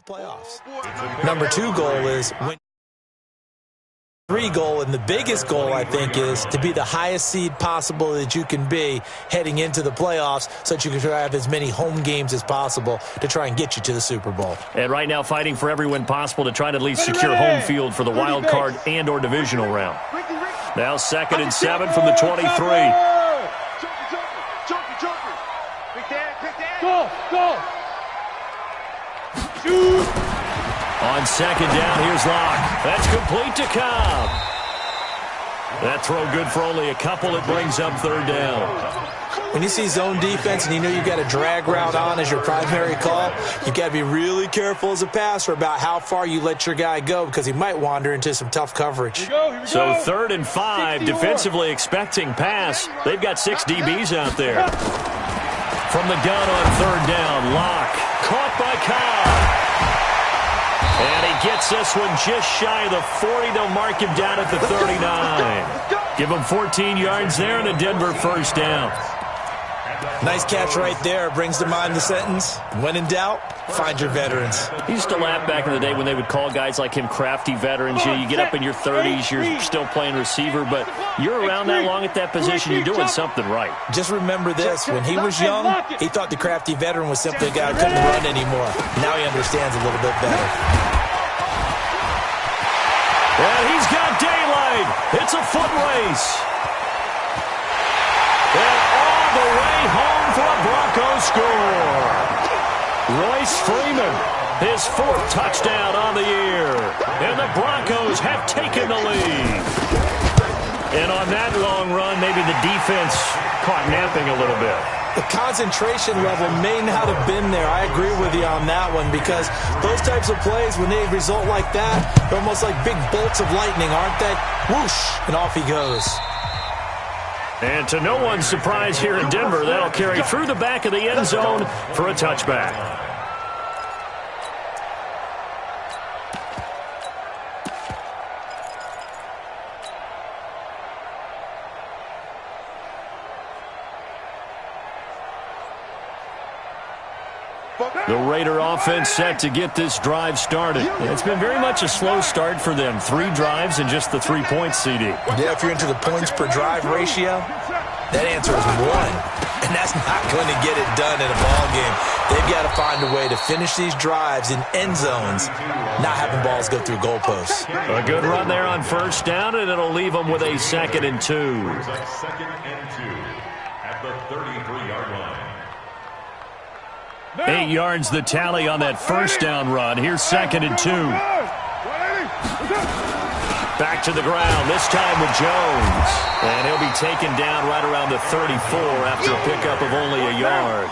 playoffs. Number 2 goal is win. 3 goal, and the biggest goal, I think, is to be the highest seed possible that you can be heading into the playoffs so that you can have as many home games as possible to try and get you to the Super Bowl. And right now fighting for every win possible to try to at least secure home field for the wild card and or divisional round. Now 2nd and 7 from the 23. Go! Shoot! On 2nd down, here's Locke. That's complete to Cobb. That throw good for only a couple. It brings up 3rd down. When you see zone defense and you know you've got a drag route on as your primary call, you've got to be really careful as a passer about how far you let your guy go because he might wander into some tough coverage. Here we So go. 3rd and 5, defensively expecting pass. They've got 6 DBs out there. From the gun on 3rd down, Locke caught by Cobb. And he gets this one just shy of the 40. They'll mark him down at the 39. Give him 14 yards there and a Denver 1st down. Nice catch right there. Brings to mind the sentence, when in doubt, find your veterans. He used to laugh back in the day when they would call guys like him crafty veterans. You get up in your 30s, you're still playing receiver, but you're around that long at that position, you're doing something right. Just remember this. When he was young, he thought the crafty veteran was simply a guy who couldn't run anymore. Now he understands a little bit better. And he's got daylight. It's a foot race. And all the way home for a Broncos score. Royce Freeman, his 4th touchdown on the year. And the Broncos have taken the lead. And on that long run, maybe the defense caught napping a little bit. The concentration level may not have been there. I agree with you on that one because those types of plays, when they result like that, they're almost like big bolts of lightning, aren't they? Whoosh, and off he goes. And to no one's surprise here in Denver, that'll carry through the back of the end zone for a touchback. The Raider offense set to get this drive started. It's been very much a slow start for them. 3 drives and just the 3 points, CD. Yeah, if you're into the points per drive ratio, that answer is 1. And that's not going to get it done in a ball game. They've got to find a way to finish these drives in end zones, not having balls go through goalposts. A good run there on 1st down, and it'll leave them with a 2nd and 2. 2nd and 2 at the 33-yard line. 8 yards the tally on that 1st down run. Here's 2nd and 2. Back to the ground, this time with Jones. And he'll be taken down right around the 34 after a pickup of only a yard.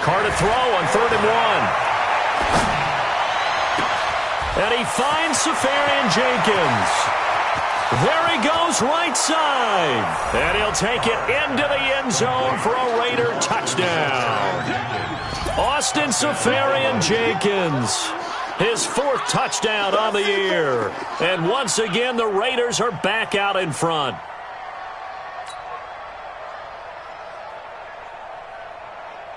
Carr to throw on 3rd and 1. And he finds Safarian Jenkins. There he goes right side. And he'll take it into the end zone for a Raider touchdown. Austin Safarian Jenkins, his 4th touchdown on the year. And once again, the Raiders are back out in front.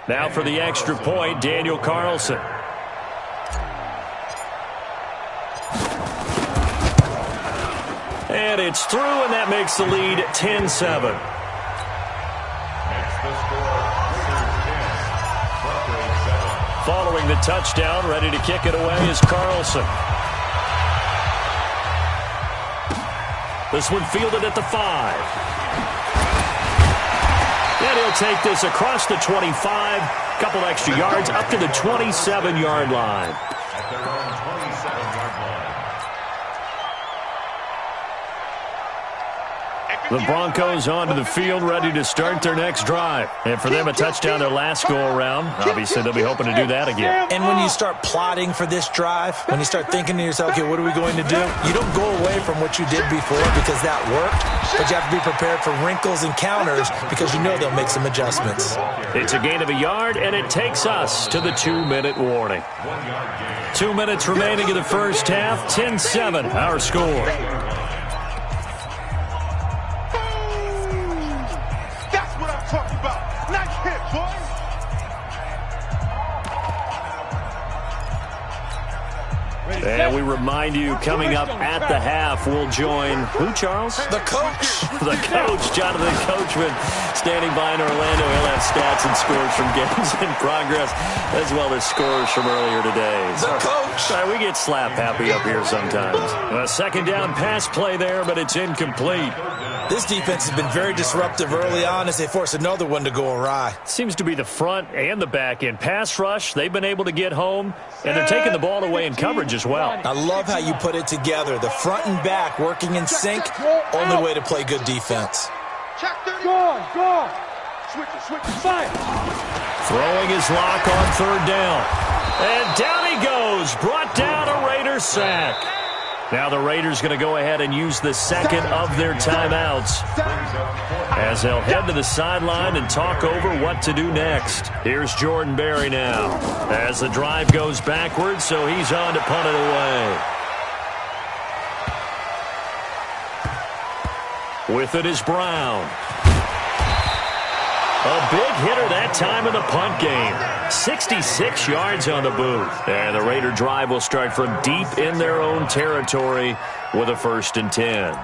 Now for the extra point, Daniel Carlson. And it's through, and that makes the lead 10-7. Following the touchdown, ready to kick it away is Carlson. This one fielded at the 5. And he'll take this across the 25, couple extra yards, up to the 27-yard line. At their own 27-yard line. The Broncos onto the field, ready to start their next drive. And for them, a touchdown their last go-around. Obviously, they'll be hoping to do that again. And when you start plotting for this drive, when you start thinking to yourself, okay, what are we going to do? You don't go away from what you did before because that worked, but you have to be prepared for wrinkles and counters because you know they'll make some adjustments. It's a gain of a yard, and it takes us to the 2-minute warning. 2 minutes remaining in the first half, 10-7, our score. That's what I'm talking about. Nice hit, boy. And we remind you, coming up at the half, we'll join who, Charles? The coach. The coach, Jonathan Coachman, standing by in Orlando. He'll have stats and scores from games in progress, as well as scores from earlier today. The coach. We get slap happy up here sometimes. A second down pass play there, but it's incomplete. This defense has been very disruptive early on as they force another one to go awry. Seems to be the front and the back end. Pass rush, they've been able to get home, and they're taking the ball away in coverage as well. I love how you put it together. The front and back working in sync, only way to play good defense. Go. Switch, fire. Throwing his lock on third down. And down he goes, brought down a Raiders sack. Now the Raiders going to go ahead and use the second of their timeouts as they'll head to the sideline and talk over what to do next. Here's Jordan Berry now as the drive goes backwards, so he's on to punt it away. With it is Brown. A big hitter that time in the punt game. 66 yards on the booth. And the Raider drive will start from deep in their own territory with a 1st and 10.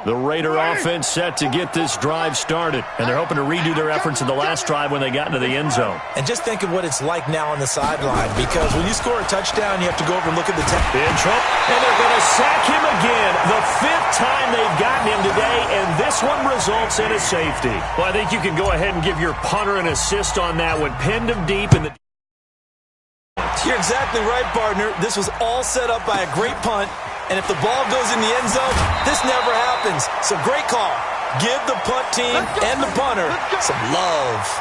The Raider offense set to get this drive started, and they're hoping to redo their efforts in the last drive when they got into the end zone. And just think of what it's like now on the sideline, because when you score a touchdown, you have to go over and look at the tape. In trouble, and they're going to sack him again. The 5th time they've gotten him today, and this one results in a safety. Well, I think you can go ahead and give your punter an assist on that one. Pinned him deep in the... You're exactly right, partner. This was all set up by a great punt. And if the ball goes in the end zone, this never happens. So great call. Give the punt team and the punter some love.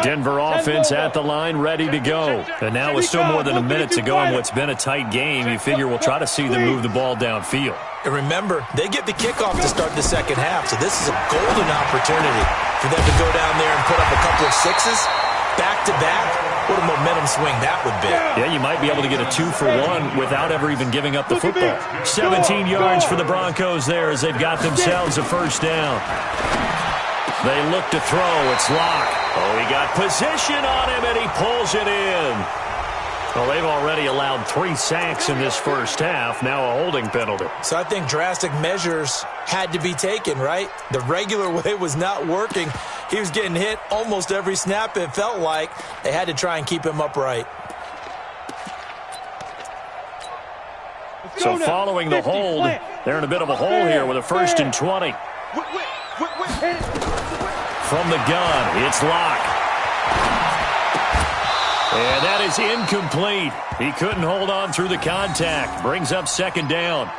Denver offense at the line, ready to go. And now with still more than a minute to go in what's been a tight game, you figure we'll try to see them move the ball downfield. And remember, they get the kickoff to start the second half, so this is a golden opportunity for them to go down there and put up a couple of sixes back-to-back. What a momentum swing that would be. Yeah, you might be able to get a 2-for-1 without ever even giving up the football. 17 yards for the Broncos there as they've got themselves a 1st down. They look to throw. It's Locke. Oh, he got position on him, and he pulls it in. Well, they've already allowed 3 sacks in this first half. Now a holding penalty. So I think drastic measures had to be taken, right? The regular way was not working. He was getting hit almost every snap, it felt like. They had to try and keep him upright. So following the hold, they're in a bit of a hole here with a 1st and 20. From the gun, it's Locke. And that is incomplete. He couldn't hold on through the contact. Brings up 2nd down.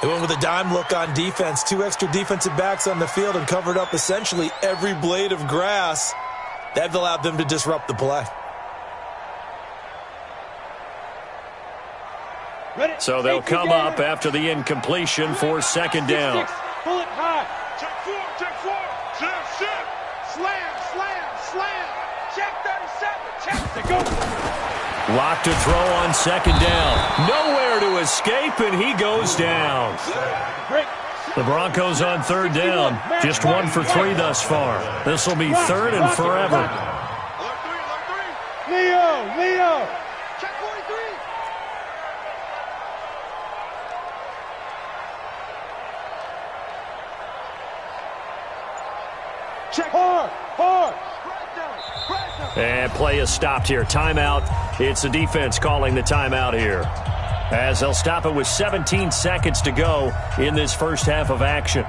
They went with a dime look on defense. 2 extra defensive backs on the field and covered up essentially every blade of grass. That allowed them to disrupt the play. So they'll come up after the incompletion for 2nd down. Pull it high. Check 4. Slam. Check 37. Check. Go. Locke to throw on 2nd down. Nowhere to escape, and he goes down. The Broncos on 3rd down. Just 1 for 3 thus far. This will be 3rd and forever. Leo. Check 43. Check hard. And play is stopped here. Timeout. It's the defense calling the timeout here, as they'll stop it with 17 seconds to go in this first half of action.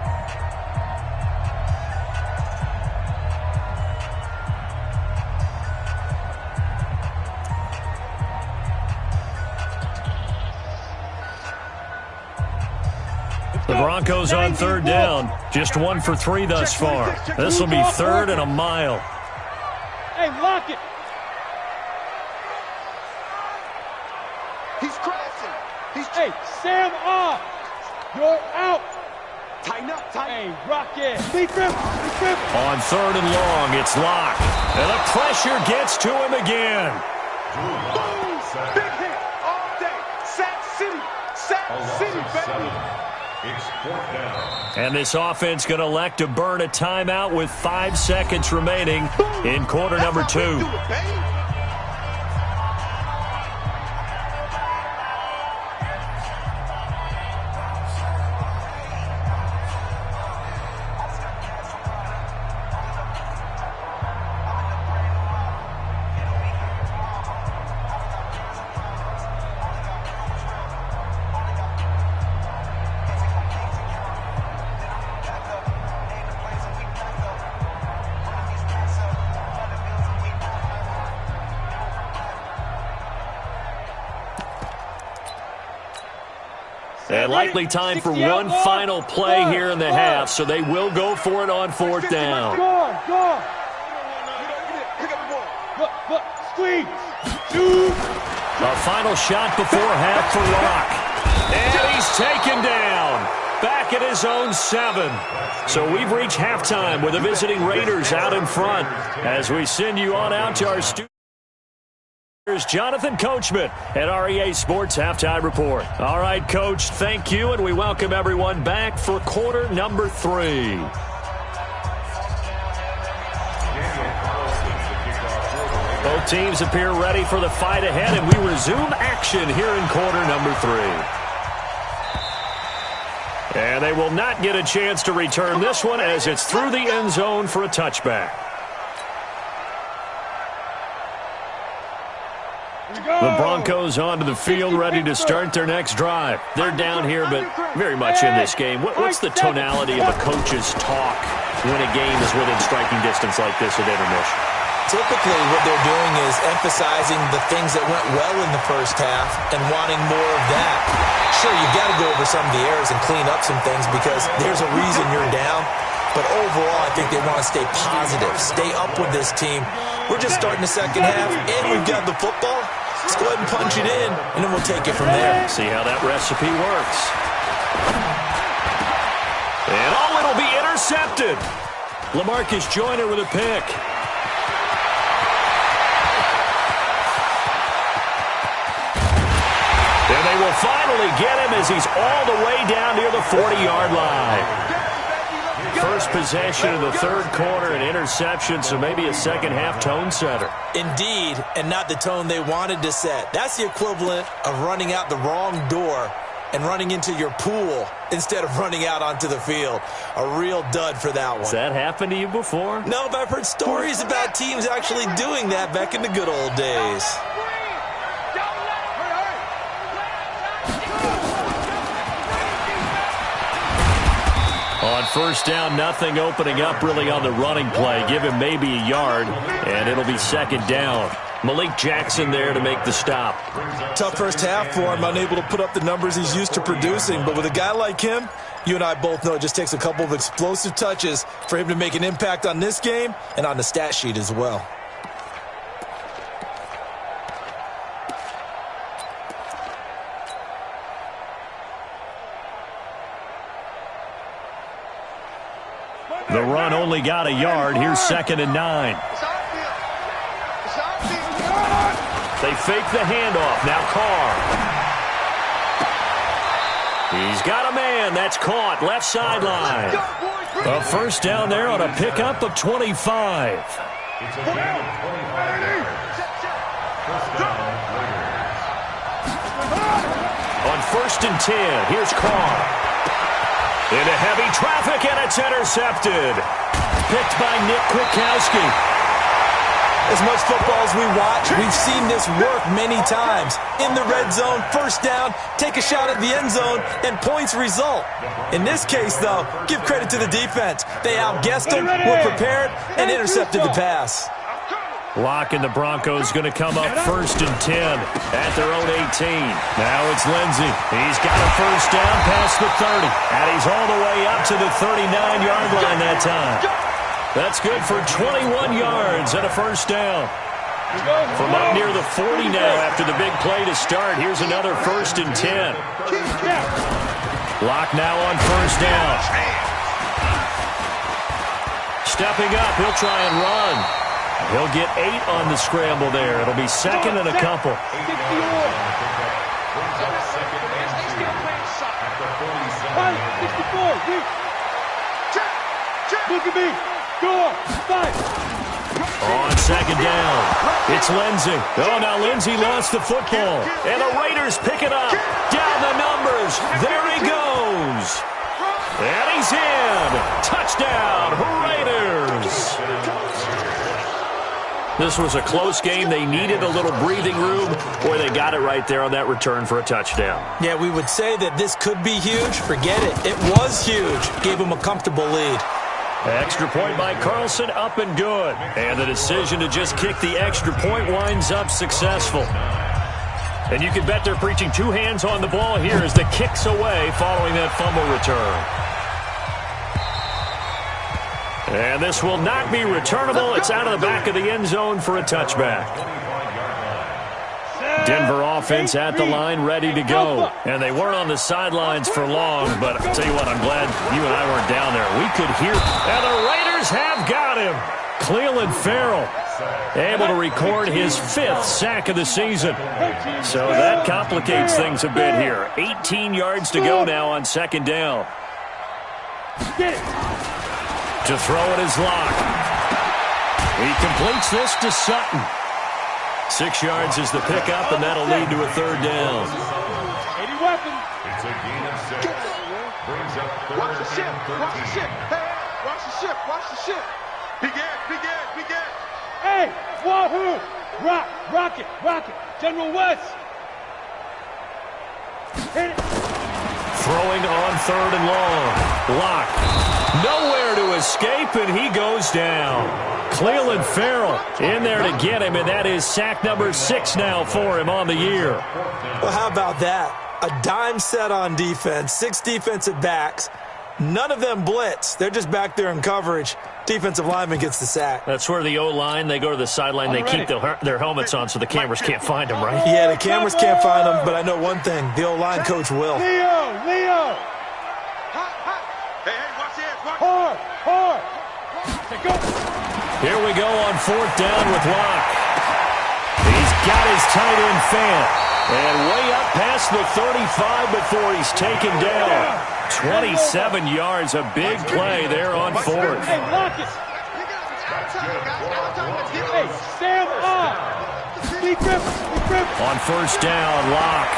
The Broncos on 3rd down. Just 1 for 3 thus far. This will be 3rd and a mile. Hey, lock it. He's crashing. Hey, Sam off. You're out. Tighten up, tighten. Hey, rock it. Lead grip. On 3rd and long, it's locked. And the pressure gets to him again. Boom. Big hit all day. Sack City. Sack City, baby. It's 4th down. And this offense going to elect to burn a timeout with 5 seconds remaining in quarter number 2. And likely time for one final play here in the half, so they will go for it on 4th down. Go on. Look, squeeze. A final shot before half for Rock. And he's taken down. Back at his own 7. So we've reached halftime with the visiting Raiders out in front. As we send you on out to our studio. Here's Jonathan Coachman at REA Sports Halftime Report. All right, Coach, thank you, and we welcome everyone back for quarter number 3. Both teams appear ready for the fight ahead, and we resume action here in quarter number 3. And they will not get a chance to return this one as it's through the end zone for a touchback. The Broncos onto the field, ready to start their next drive. They're down here, but very much in this game. What's the tonality of a coach's talk when a game is within striking distance like this at intermission? Typically, what they're doing is emphasizing the things that went well in the first half and wanting more of that. Sure, you've got to go over some of the errors and clean up some things because there's a reason you're down. But overall, I think they want to stay positive, stay up with this team. We're just starting the second half, and we've got the football. Let's go ahead and punch it in, and then we'll take it from there. See how that recipe works. And it'll be intercepted. LaMarcus Joyner with a pick. And they will finally get him as he's all the way down near the 40-yard line. First possession of the 3rd quarter, an interception, so maybe a second-half tone setter. Indeed, and not the tone they wanted to set. That's the equivalent of running out the wrong door and running into your pool instead of running out onto the field. A real dud for that one. Has that happened to you before? No, but I've heard stories about teams actually doing that back in the good old days. On 1st down, nothing opening up really on the running play. Give him maybe a yard, and it'll be 2nd down. Malik Jackson there to make the stop. Tough first half for him, unable to put up the numbers he's used to producing. But with a guy like him, you and I both know it just takes a couple of explosive touches for him to make an impact on this game and on the stat sheet as well. The run only got a yard. Here's 2nd and 9. They fake the handoff. Now Carr. He's got a man. That's caught. Left sideline. A 1st down there on a pickup of 25. It's a gain of 25 yards. 1st down, Raiders. On 1st and 10, here's Carr. Into heavy traffic, and it's intercepted. Picked by Nick Kwiatkowski. As much football as we watch, we've seen this work many times. In the red zone, 1st down, take a shot at the end zone, and points result. In this case, though, give credit to the defense. They outguessed them, were prepared, and intercepted the pass. Lock and the Broncos going to come up 1st and 10 at their own 18. Now it's Lindsey. He's got a 1st down past the 30. And he's all the way up to the 39-yard line that time. That's good for 21 yards and a 1st down. From up near the 40 now after the big play to start. Here's another 1st and 10. Lock now on 1st down. Stepping up, he'll try and run. He'll get 8 on the scramble there. It'll be 2nd and a couple. Look at me. Go. Fight. On 2nd down, it's Lindsey. Oh, now Lindsey lost the football. And the Raiders pick it up. Down the numbers. There he goes. And he's in. Touchdown, Raiders. This was a close game. They needed a little breathing room. Boy, they got it right there on that return for a touchdown. Yeah, we would say that this could be huge. Forget it. It was huge. Gave him a comfortable lead. Extra point by Carlson, up and good. And the decision to just kick the extra point winds up successful. And you can bet they're preaching 2 hands on the ball here as the kick's away following that fumble return. And this will not be returnable. It's out of the back of the end zone for a touchback. Denver offense at the line, ready to go. And they weren't on the sidelines for long, but I'll tell you what, I'm glad you and I weren't down there. We could hear, and the Raiders have got him. Cleveland Farrell able to record his 5th sack of the season. So that complicates things a bit here. 18 yards to go now on 2nd down. To throw it is Locke. He completes this to Sutton. 6 yards is the pickup, and that'll lead to a 3rd down. 80 weapons. It's a gain of 6. Brings up 3rd Watch the ship. and 13. Watch the ship. Hey, watch the ship. Watch the ship. Begin. Hey, Wahoo. Rocket. General West. Hit it. Throwing on 3rd and long. Locke. Nowhere to escape, and he goes down. Cleveland Farrell in there to get him, and that is sack number 6 now for him on the year. Well, how about that? A dime set on defense, 6 defensive backs. None of them blitz. They're just back there in coverage. Defensive lineman gets the sack. That's where the O-line, they go to the sideline, they keep their helmets on so the cameras can't find them, right? Yeah, the cameras can't find them, but I know one thing. The O-line coach will. Leo. Hey, watch the edge. Hard. Go. Here we go on 4th down with Locke. He's got his tight end fan. And way up past the 35 before he's taken down. 27 yards, a big play there on 4th. Hey, lock it. Hey, stand up. Be grip. On 1st down, Locke.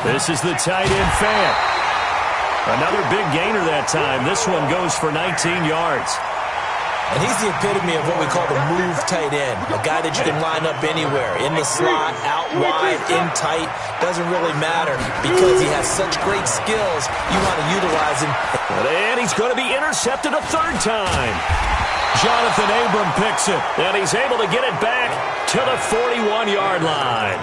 This is the tight end fan. Another big gainer that time. This one goes for 19 yards. And he's the epitome of what we call the move tight end. A guy that you can line up anywhere. In the slot, out wide, in tight. Doesn't really matter because he has such great skills. You want to utilize him. And he's going to be intercepted a 3rd time. Jonathan Abram picks it. And he's able to get it back to the 41-yard line.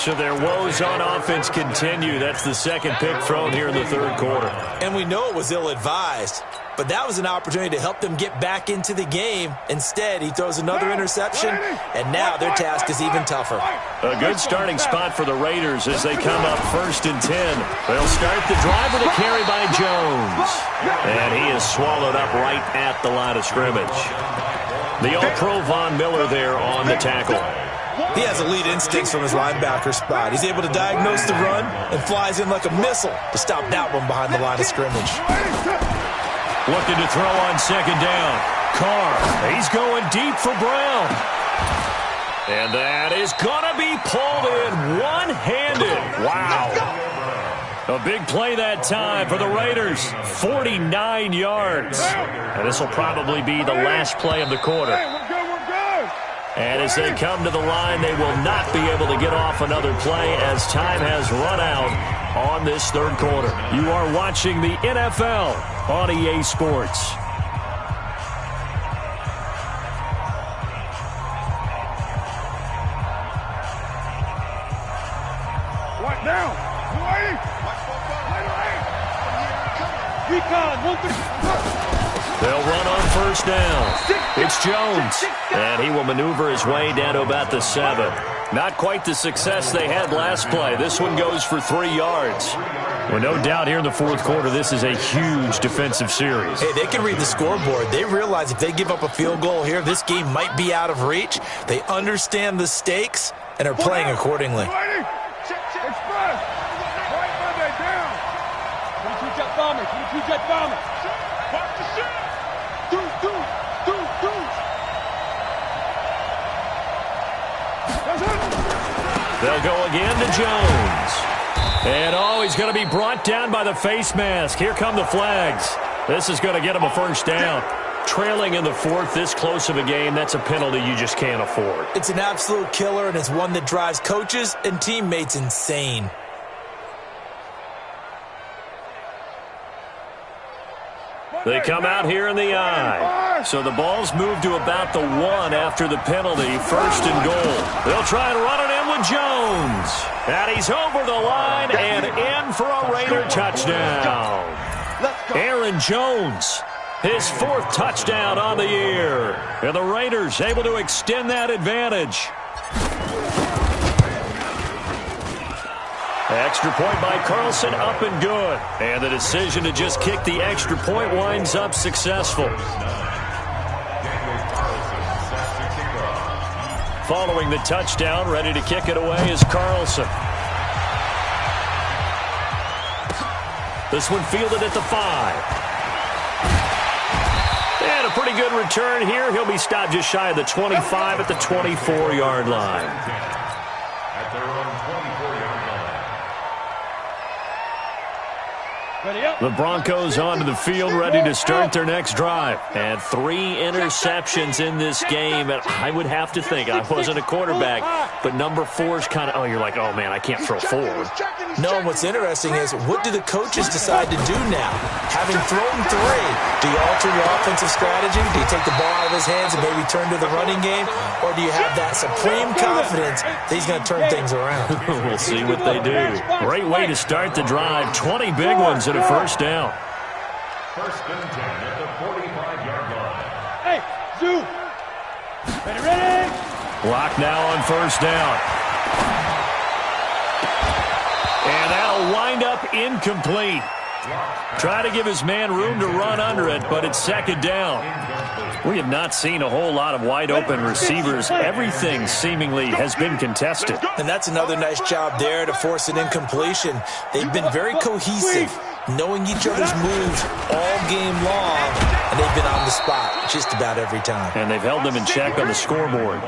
So their woes on offense continue. That's the 2nd pick thrown here in the 3rd quarter. And we know it was ill-advised. But that was an opportunity to help them get back into the game. Instead, he throws another interception, and now their task is even tougher. A good starting spot for the Raiders as they come up 1st and 10. They'll start the drive with a carry by Jones. And he is swallowed up right at the line of scrimmage. The All-Pro Von Miller there on the tackle. He has elite instincts from his linebacker spot. He's able to diagnose the run and flies in like a missile to stop that one behind the line of scrimmage. Looking to throw on 2nd down. Carr, he's going deep for Brown. And that is going to be pulled in one-handed. Wow. A big play that time for the Raiders. 49 yards. And this will probably be the last play of the quarter. And as they come to the line, they will not be able to get off another play as time has run out on this 3rd quarter. You are watching the NFL on EA Sports. What now? Recon, 1-3. They'll run on first down. It's Jones, and he will maneuver his way down to about the 7. Not quite the success they had last play. This one goes for 3 yards. Well, no doubt here in the fourth quarter, this is a huge defensive series. Hey, they can read the scoreboard. They realize if they give up a field goal here, this game might be out of reach. They understand the stakes and are playing accordingly. They'll go again to Jones. And, he's going to be brought down by the face mask. Here come the flags. This is going to get him a first down. Trailing in the fourth, this close of a game, that's a penalty you just can't afford. It's an absolute killer, and it's one that drives coaches and teammates insane. They come out here in the I. So the ball's moved to about the 1 after the penalty. First and goal. They'll try and run it in with Jones. And he's over the line and in for a Raider touchdown. Aaron Jones, his 4th touchdown on the year. And the Raiders able to extend that advantage. Extra point by Carlson, up and good. And the decision to just kick the extra point winds up successful. Following the touchdown, ready to kick it away is Carlson. This one fielded at the 5. And a pretty good return here. He'll be stopped just shy of the 25 at the 24-yard line. At their own 24-yard line. The Broncos onto the field, ready to start their next drive. And 3 interceptions in this game. And I would have to think, I wasn't a quarterback, but number 4 is kind of, you're like, oh, man, I can't throw 4. No, and what's interesting is, what do the coaches decide to do now? Having thrown 3, do you alter your offensive strategy? Do you take the ball out of his hands and maybe turn to the running game? Or do you have that supreme confidence that he's going to turn things around? We'll see what they do. Great way to start the drive. 20 big ones at a first down. First and 10 at the 45-yard line. Hey, Zoo. Ready? Block now on first down. And that'll wind up incomplete. Try to give his man room to run under it, but it's second down. We have not seen a whole lot of wide-open receivers. Everything seemingly has been contested. And that's another nice job there to force an incompletion. They've been very cohesive, knowing each other's moves all game long, and they've been on the spot just about every time. And they've held them in check on the scoreboard.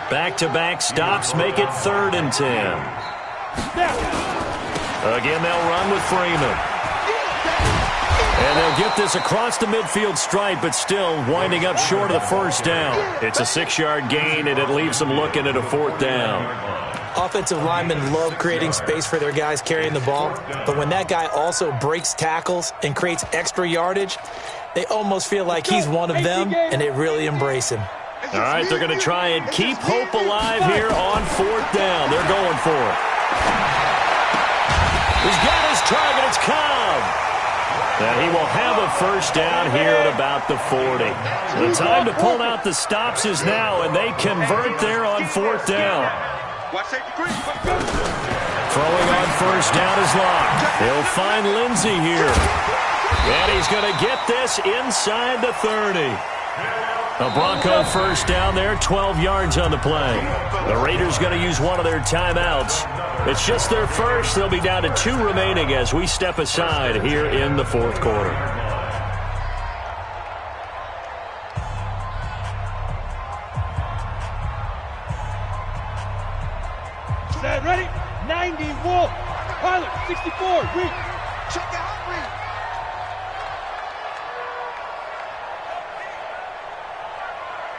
Back-to-back stops make it 3rd and 10. Again, they'll run with Freeman. And they'll get this across the midfield stripe, but still winding up short of the first down. It's a 6-yard gain, and it leaves them looking at a 4th down. Offensive linemen love creating space for their guys carrying the ball, but when that guy also breaks tackles and creates extra yardage, they almost feel like he's one of them, and they really embrace him. All right, they're going to try and keep hope alive here on 4th down. They're going for it. He's got his target. It's Cobb. And he will have a first down here at about the 40. The time to pull out the stops is now, and they convert there on 4th down. Throwing on first down is Locke. He'll find Lindsey here. And he's going to get this inside the 30. A Bronco first down there, 12 yards on the play. The Raiders going to use one of their timeouts. It's just their first. They'll be down to 2 remaining as we step aside here in the 4th quarter. Set, ready? 90, Wolf. Pilot, 64, reach. Check out, reach.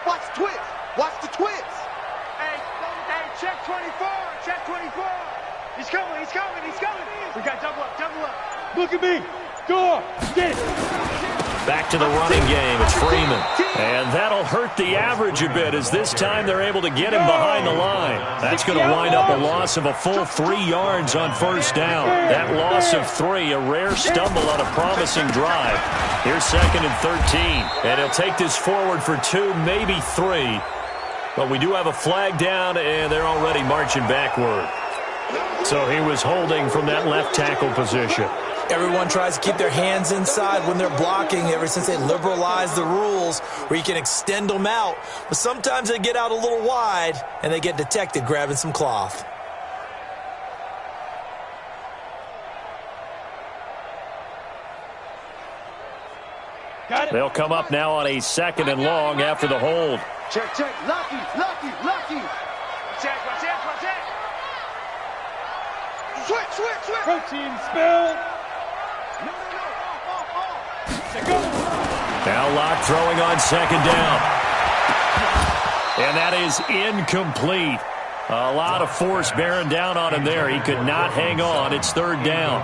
Watch the twist. Watch the twist. Hey, check 24. Check 24. He's coming. He's coming. He's coming. We got double up. Double up. Look at me. Door. Get it. Back to the running game. It's Freeman. And that'll hurt the average a bit as this time they're able to get him behind the line. That's going to wind up a loss of a full 3 yards on first down. That loss of 3, a rare stumble on a promising drive. Here's 2nd and 13. And he'll take this forward for 2, maybe 3. But we do have a flag down, and they're already marching backward. So he was holding from that left tackle position. Everyone tries to keep their hands inside when they're blocking ever since they liberalized the rules where you can extend them out. But sometimes they get out a little wide, and they get detected grabbing some cloth. They'll come up now on a 2nd and long after the hold. Check, check. Lucky. Check. Switch. Protein spill. No. Go. Now Locke throwing on 2nd down. And that is incomplete. A lot of force bearing down on him there. He could not hang on. It's 3rd down.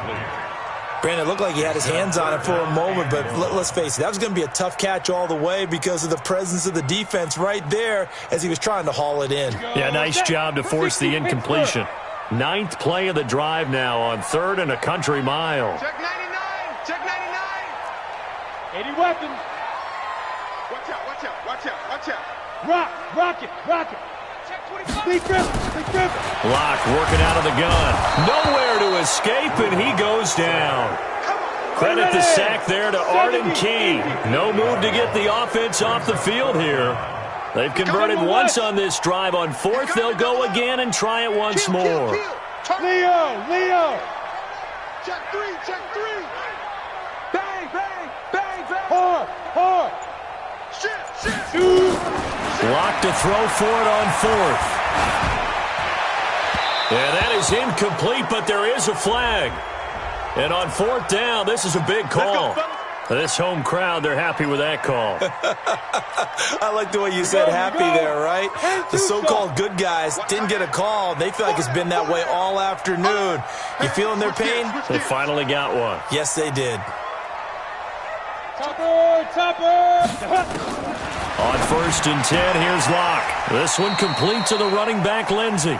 Brandon, it looked like he had his hands on it for a moment, but let's face it, that was going to be a tough catch all the way because of the presence of the defense right there as he was trying to haul it in. Yeah, nice job to force the incompletion. 9th play of the drive now on 3rd and a country mile. Check 99. 80 weapons. Watch out. Rock it. Check 25. Big grip. Locke working out of the gun. Nowhere to escape, and he goes down. Credit the sack there to Arden Key. No move to get the offense off the field here. They've converted once on this drive. On 4th, they'll go again and try it once more. Leo. Check 3. Bang. Hard. Shit. Locke to throw for it on 4th. And that is incomplete, but there is a flag. And on 4th down, this is a big call. This home crowd, they're happy with that call. I like the way you said happy there, right? The so-called good guys didn't get a call. They feel like it's been that way all afternoon. You feeling their pain? They finally got one. Yes, they did. Topper. On 1st and 10, here's Locke. This one complete to the running back, Lindsey.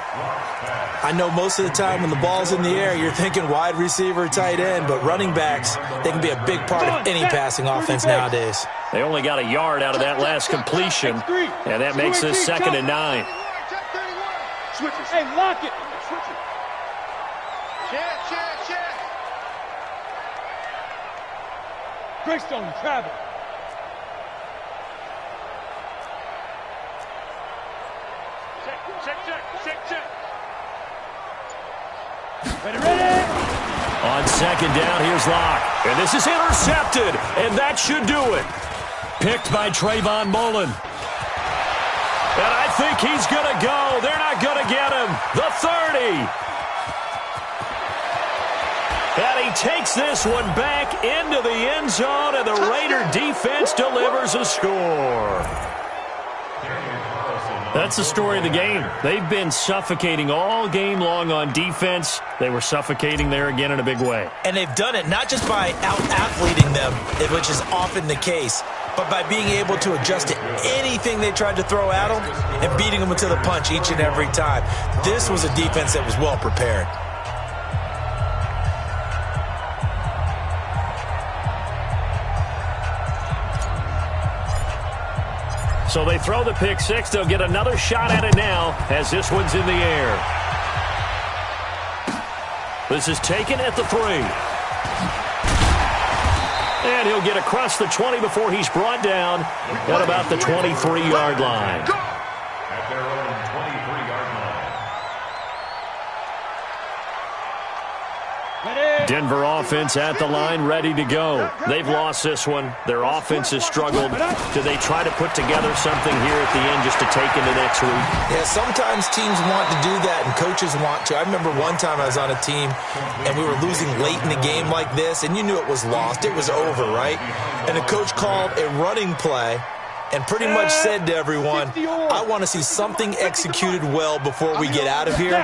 I know most of the time when the ball's in the air, you're thinking wide receiver, tight end, but running backs, they can be a big part of any passing offense nowadays. They only got a yard out of that last completion, and that makes this 2nd and 9. Hey, lock it. Check. Greystone, travel. Check. Ready. On 2nd down, here's Locke. And this is intercepted, and that should do it. Picked by Trayvon Mullen. And I think he's going to go. They're not going to get him. The 30. And he takes this one back into the end zone, and the Raider defense delivers a score. That's the story of the game. They've been suffocating all game long on defense. They were suffocating there again in a big way. And they've done it not just by out-athleting them, which is often the case, but by being able to adjust to anything they tried to throw at them and beating them to the punch each and every time. This was a defense that was well prepared. So they throw the pick six. They'll get another shot at it now as this one's in the air. This is taken at the 3. And he'll get across the 20 before he's brought down at about the 23-yard line. At their own 23-yard line. Denver offense at the line, ready to go. They've lost this one. Their offense has struggled. Do they try to put together something here at the end just to take into next week? Yeah, sometimes teams want to do that, and coaches want to. I remember one time I was on a team, and we were losing late in the game like this, and you knew it was lost. It was over, right? And the coach called a running play, and pretty much said to everyone, I want to see something executed well before we get out of here.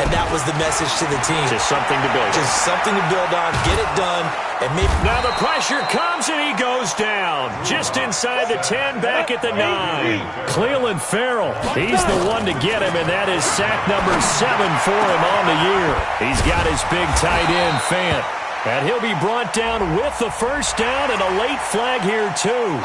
And that was the message to the team. Just something to build on. Just something to build on, get it done, and maybe... Now the pressure comes and he goes down. Just inside the 10, back at the 9. Cleveland Farrell, he's the one to get him, and that is sack number 7 for him on the year. He's got his big tight end, Fant. And he'll be brought down with the first down and a late flag here, too.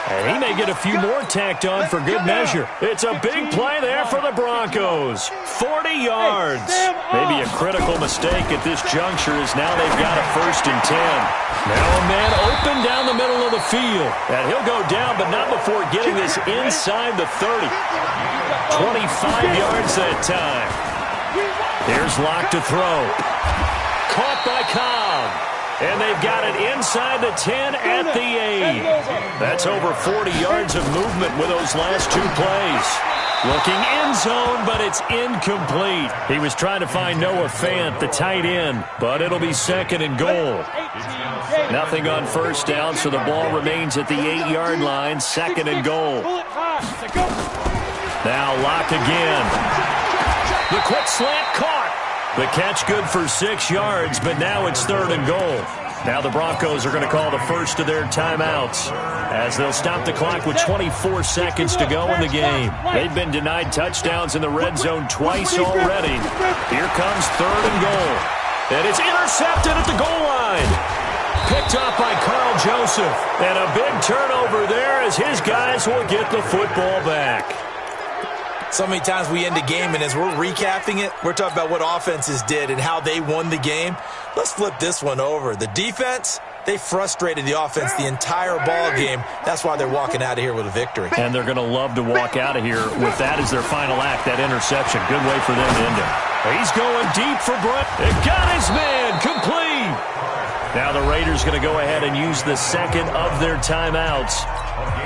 And he may get a few more tacked on for good measure. It's a big play there for the Broncos. 40 yards. Maybe a critical mistake at this juncture as now they've got a 1st and 10. Now a man open down the middle of the field. And he'll go down, but not before getting this inside the 30. 25 yards that time. Here's Locke to throw. Caught by Cobb. And they've got it inside the 10 at the 8. That's over 40 yards of movement with those last 2 plays. Looking end zone, but it's incomplete. He was trying to find Noah Fant, the tight end, but it'll be 2nd and goal. Nothing on 1st down, so the ball remains at the 8-yard line, 2nd and goal. Now Locke again. The quick slant caught. The catch good for 6 yards, but now it's 3rd and goal. Now the Broncos are going to call the first of their timeouts as they'll stop the clock with 24 seconds to go in the game. They've been denied touchdowns in the red zone twice already. Here comes 3rd and goal. And it's intercepted at the goal line. Picked up by Carl Joseph. And a big turnover there as his guys will get the football back. So many times we end a game, and as we're recapping it, we're talking about what offenses did and how they won the game. Let's flip this one over. The defense, they frustrated the offense the entire ball game. That's why they're walking out of here with a victory. And they're going to love to walk out of here with that as their final act, that interception. Good way for them to end it. He's going deep for Brett. It got his man complete. Now the Raiders going to go ahead and use the 2nd of their timeouts.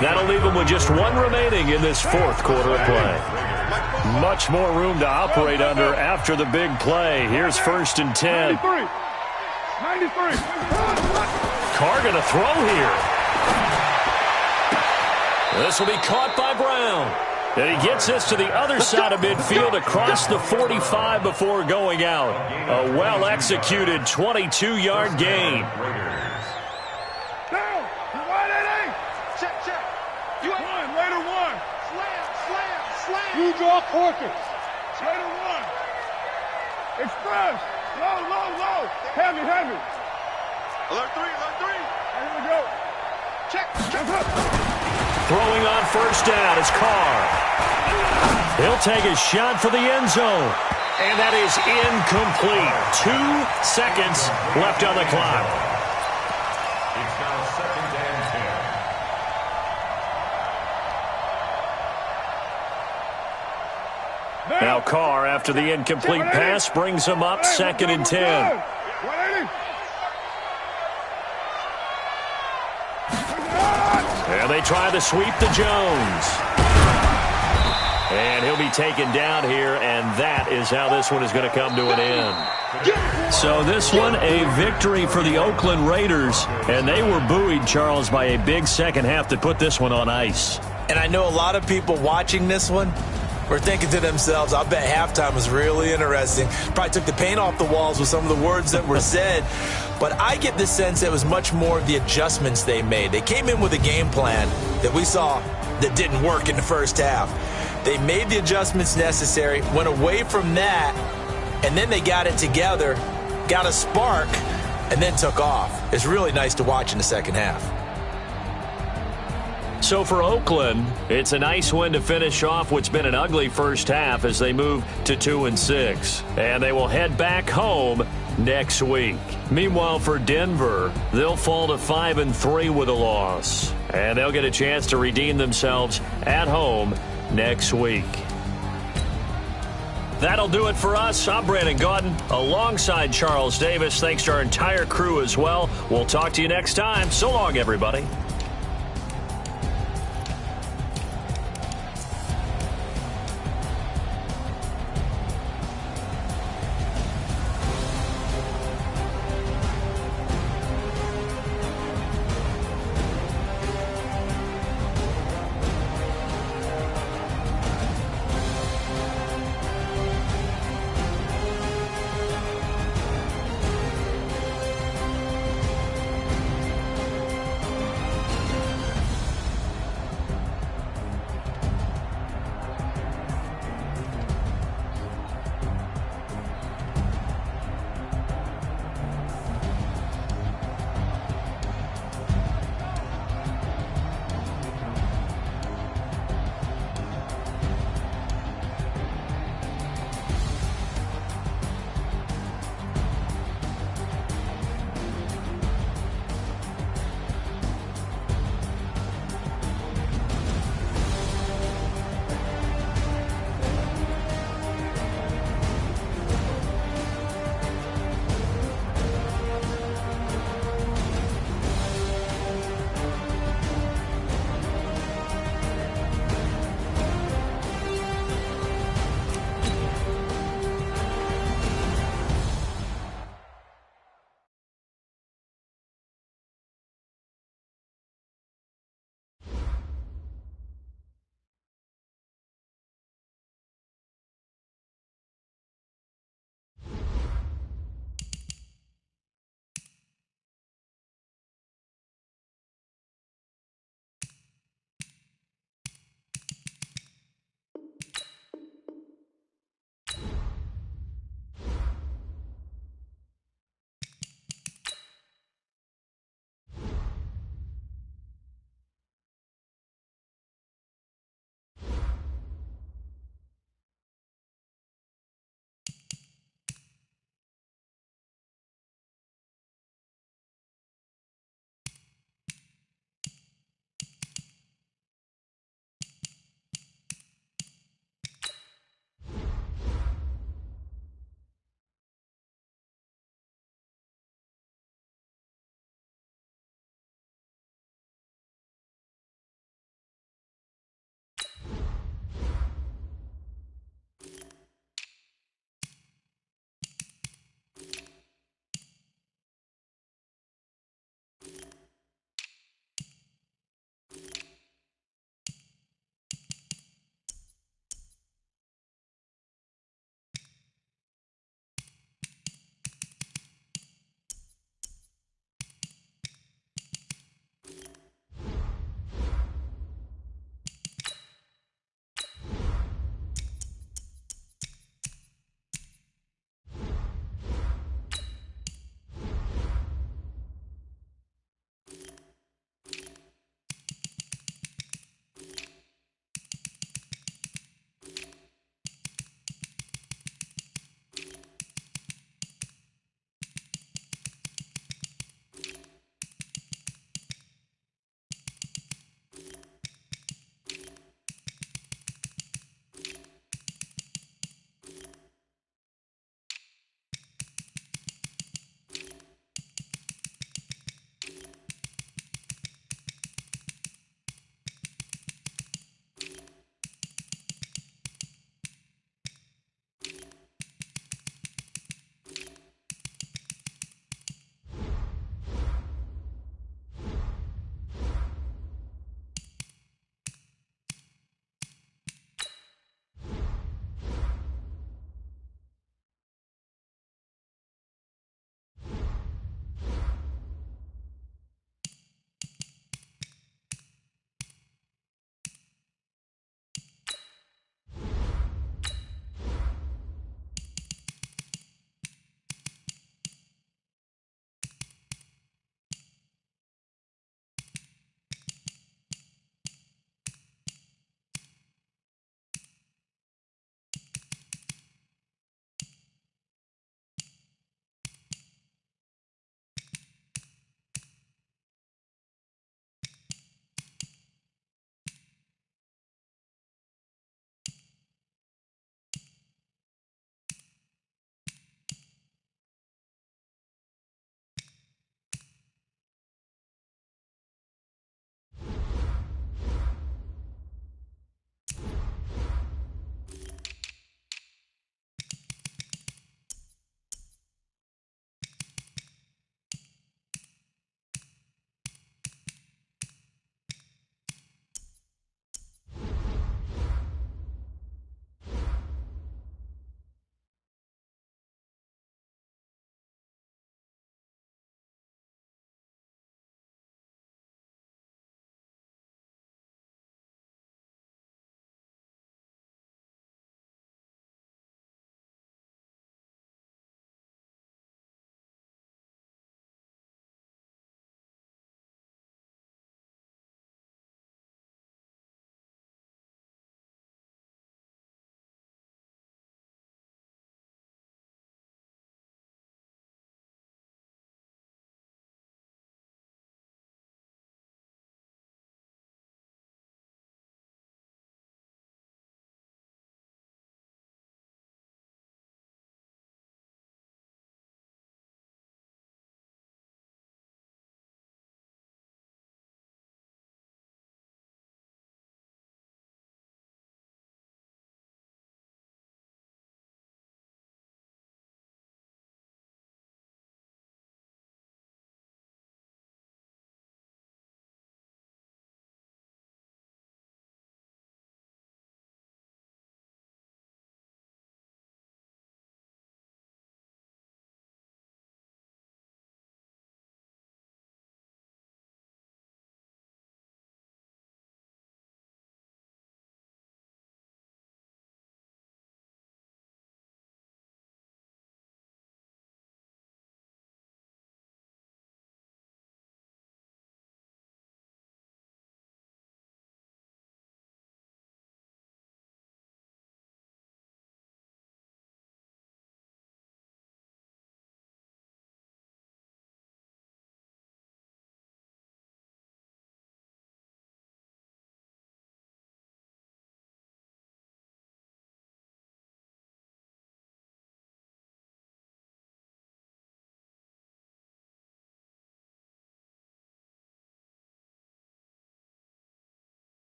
That'll leave them with just 1 remaining in this 4th quarter of play. Much more room to operate under after the big play. Here's 1st and 10. 93. Carr going to throw here. This will be caught by Brown. And he gets this to the other side of midfield across the 45 before going out. A well-executed 22-yard gain. Down. Check. You one. Raider 1. Slam. You draw Corker. Raider 1. Express. Low. Heavy. Alert 3. Here we go. Check. Throwing on 1st down is Carr. He'll take a shot for the end zone. And that is incomplete. 2 seconds left on the clock. It's now 2nd and 10. Now Carr, after the incomplete pass, brings him up 2nd and 10. And they try to sweep to Jones. And he'll be taken down here, and that is how this one is going to come to an end. So this one, a victory for the Oakland Raiders, and they were buoyed, Charles, by a big second half that put this one on ice. And I know a lot of people watching this one were thinking to themselves, I bet halftime was really interesting. Probably took the paint off the walls with some of the words that were said. But I get the sense it was much more of the adjustments they made. They came in with a game plan that we saw that didn't work in the first half. They made the adjustments necessary, went away from that, and then they got it together, got a spark, and then took off. It's really nice to watch in the second half. So for Oakland, it's a nice win to finish off what's been an ugly first half as they move to 2-6. And they will head back home next week. Meanwhile, for Denver, they'll fall to 5-3 with a loss. And they'll get a chance to redeem themselves at home next week. That'll do it for us. I'm Brandon Gaudin alongside Charles Davis. Thanks to our entire crew as well. We'll talk to you next time. So long, everybody.